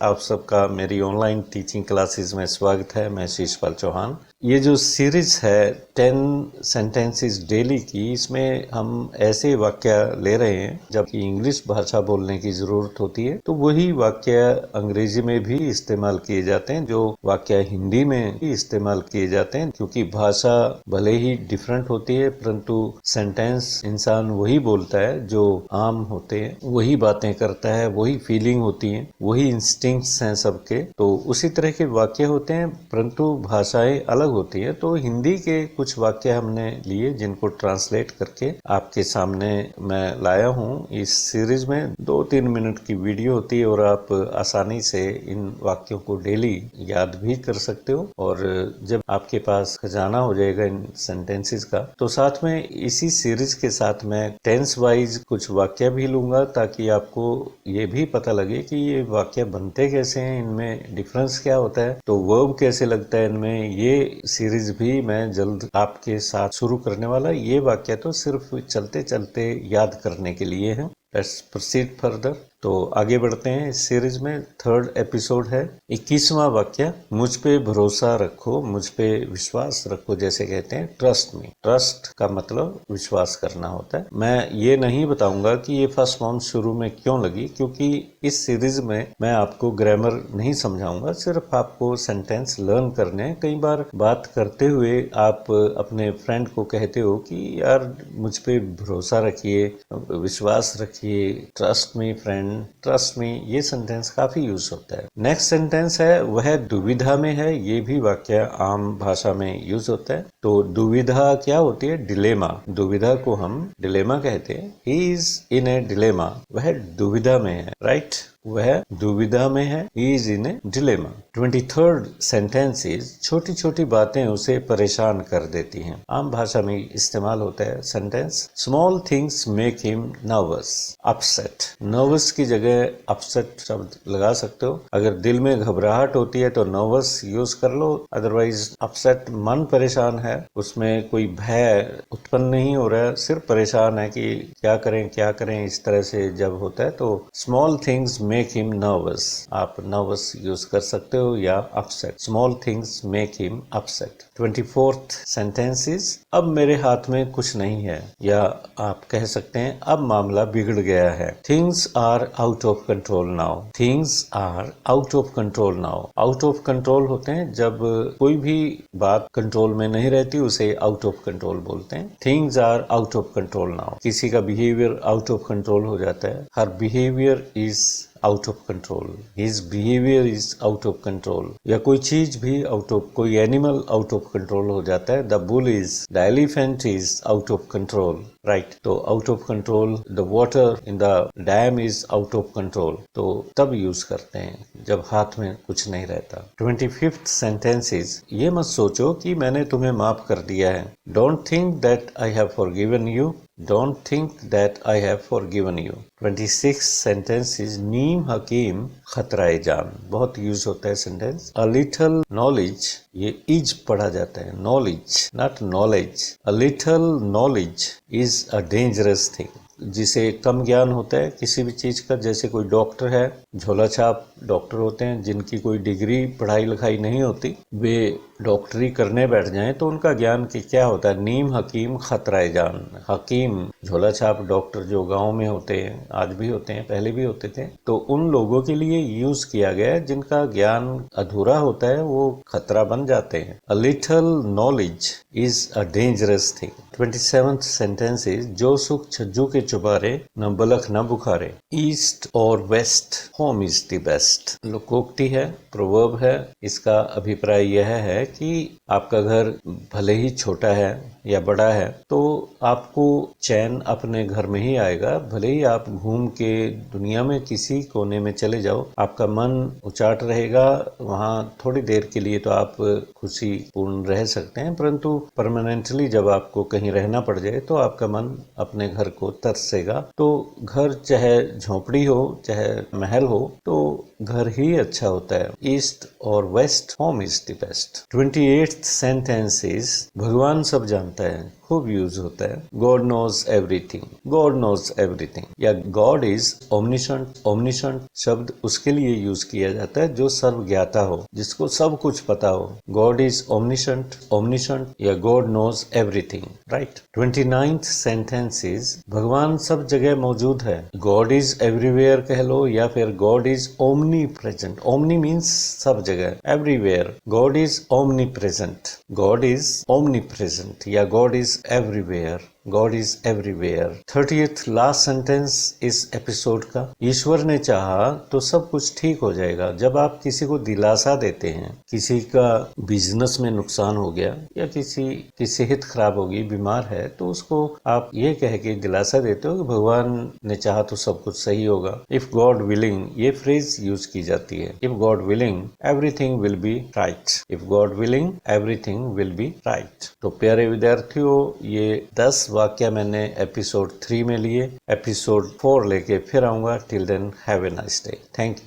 आप सबका मेरी ऑनलाइन टीचिंग क्लासेस में स्वागत है। मैं शीशपाल चौहान। ये जो सीरीज है 10 सेंटेंसेस डेली की, इसमें हम ऐसे वाक्य ले रहे हैं जबकि इंग्लिश भाषा बोलने की ज़रूरत होती है, तो वही वाक्य अंग्रेजी में भी इस्तेमाल किए जाते हैं, जो वाक्य हिंदी में भी इस्तेमाल किए जाते हैं। क्योंकि भाषा भले ही डिफरेंट होती है, परंतु सेंटेंस इंसान वही बोलता है जो आम होते हैं, वही बातें करता है, वही फीलिंग होती है, वही इंस्टिंक्ट्स हैं सबके। तो उसी तरह के वाक्य होते हैं, परंतु भाषाएं अलग होती है। तो हिंदी के कुछ वाक्य हमने लिए जिनको ट्रांसलेट करके आपके सामने मैं लाया हूँ। इस सीरीज में 2-3 मिनट की वीडियो होती है और आप आसानी से इन वाक्यों को डेली याद भी कर सकते हो। और जब आपके पास खजाना हो जाएगा इन सेंटेंसेस का, तो साथ में इसी सीरीज के साथ मैं टेंस वाइज कुछ वाक्य भी लूंगा, ताकि आपको ये भी पता लगे कि ये वाक्य बनते कैसे हैं, इनमें डिफरेंस क्या होता है, तो वर्ब कैसे लगता है इनमें। ये सीरीज भी मैं जल्द आपके साथ शुरू करने वाला। ये वाक्य तो सिर्फ चलते चलते याद करने के लिए है। Let's proceed further. तो आगे बढ़ते हैं इस सीरीज में। 3rd एपिसोड है। 21वां वाक्य, मुझ पे भरोसा रखो, मुझ पे विश्वास रखो, जैसे कहते हैं ट्रस्ट मी। ट्रस्ट का मतलब विश्वास करना होता है। मैं ये नहीं बताऊंगा कि ये फर्स्ट फॉर्म शुरू में क्यों लगी, क्योंकि इस सीरीज में मैं आपको ग्रामर नहीं समझाऊंगा, सिर्फ आपको सेंटेंस लर्न करने हैं। कई बार बात करते हुए आप अपने फ्रेंड को कहते हो कि यार मुझ पे भरोसा रखिए, विश्वास रखिए, trust me friend, trust me. ये सेंटेंस काफी यूज होता है। नेक्स्ट सेंटेंस है, वह दुविधा में है। ये भी वाक्य आम भाषा में यूज होता है। तो दुविधा क्या होती है? डिलेमा। दुविधा को हम डिलेमा कहते हैं। He is in A dilemma. वह दुविधा में है, राइट? वह दुविधा में है। He is in a dilemma. 23rd sentence is, छोटी छोटी बातें उसे परेशान कर देती हैं। आम भाषा में इस्तेमाल होता है sentence, small things make him nervous, upset. Nervous की जगह अपसेट शब्द लगा सकते हो। अगर दिल में घबराहट होती है तो नर्वस यूज कर लो, अदरवाइज अपसेट मन परेशान है, उसमें कोई भय उत्पन्न नहीं हो रहा है, सिर्फ परेशान है कि क्या करें क्या करें। इस तरह से जब होता है तो small things make him nervous, आप नर्वस यूज कर सकते हो या upset. Small things make him upset. 24th sentence is, अब मेरे हाथ में कुछ नहीं है, या आप कह सकते हैं अब मामला बिगड़ गया है। Things are out of control now. Things are out of control now. Out of control होते हैं जब कोई भी बात कंट्रोल में नहीं रहती, उसे आउट ऑफ कंट्रोल बोलते हैं। Things are out of control now. किसी का बिहेवियर आउट ऑफ कंट्रोल हो जाता है। हर behaviour is out of control, his behaviour is out of control. या कोई चीज भी आउट ऑफ, कोई एनिमल आउट ऑफ कंट्रोल हो जाता है। The bull is, the elephant is out of control, right? तो out of control, the water in the dam is out of control. तो तब यूज करते हैं जब हाथ में कुछ नहीं रहता। 25th सेंटेंस इज, ये मत सोचो कि मैंने तुम्हें माफ कर दिया है। Don't think that I have forgiven you. Don't think that I have forgiven you. 26th sentence is, नीम हकीम खतराए जान। बहुत यूज होता है सेंटेंस। A little knowledge, ये इज पढ़ा जाता है, knowledge not knowledge. A little knowledge is a dangerous thing. जिसे कम ज्ञान होता है किसी भी चीज का, जैसे कोई डॉक्टर है, झोला छाप डॉक्टर होते हैं जिनकी कोई डिग्री पढ़ाई लिखाई नहीं होती, वे डॉक्टरी करने बैठ जाएं तो उनका ज्ञान की क्या होता है? नीम हकीम खतराए जान। हकीम झोला छाप डॉक्टर जो गांव में होते हैं, आज भी होते हैं, पहले भी होते थे, तो उन लोगों के लिए यूज किया गया है जिनका ज्ञान अधूरा होता है, वो खतरा बन जाते हैं। A little knowledge is a dangerous thing. 27th sentence is, जो सुख छज्जू के चुबारे न बलख न बुखारे। ईस्ट और west, home is the best. लोकोक्ति है, प्रोवर्ब है। इसका अभिप्राय यह है कि आपका घर भले ही छोटा है या बड़ा है, तो आपको चैन अपने घर में ही आएगा। भले ही आप घूम के दुनिया में किसी कोने में चले जाओ, आपका मन उचाट रहेगा। वहाँ थोड़ी देर के लिए तो आप खुशी पूर्ण रह सकते हैं, परंतु परमानेंटली जब आपको कहीं रहना पड़ जाए तो आपका मन अपने घर को तरसेगा। तो घर चाहे झोपड़ी हो चाहे महल हो, तो घर ही अच्छा होता है। ईस्ट और west home is the best. 28th sentence is भगवान सब जानता है, खूब यूज होता है। God knows everything, god knows everything, या गॉड इज ओमनिशंट। ओमनिशंट शब्द उसके लिए यूज किया जाता है जो सर्व ज्ञाता हो, जिसको सब कुछ पता हो। गॉड इज ओमनिशंट, ओमनिशंट या god knows everything, right. 29th sentence is भगवान सब जगह मौजूद है। गॉड इज एवरीवेयर कह लो या फिर God is omnipresent. Omni means सब जगह, everywhere. God is omnipresent, God is omnipresent या God is everywhere, God is everywhere। 30th last sentence इस एपिसोड का, ईश्वर ने चाहा तो सब कुछ ठीक हो जाएगा। जब आप किसी को दिलासा देते हैं, किसी का बिजनेस में नुकसान हो गया या किसी की सेहत खराब होगी, बीमार है, तो उसको आप ये कह के दिलासा देते हो कि भगवान ने चाहा तो सब कुछ सही होगा। इफ गॉड विलिंग, ये फ्रेज यूज की जाती है। If God willing everything will be right, if God willing everything will be right. तो प्यारे विद्यार्थियों, ये 10 वाक्य मैंने एपिसोड 3 में लिए। एपिसोड 4 लेके फिर आऊंगा। Till then have a nice day. Thank you.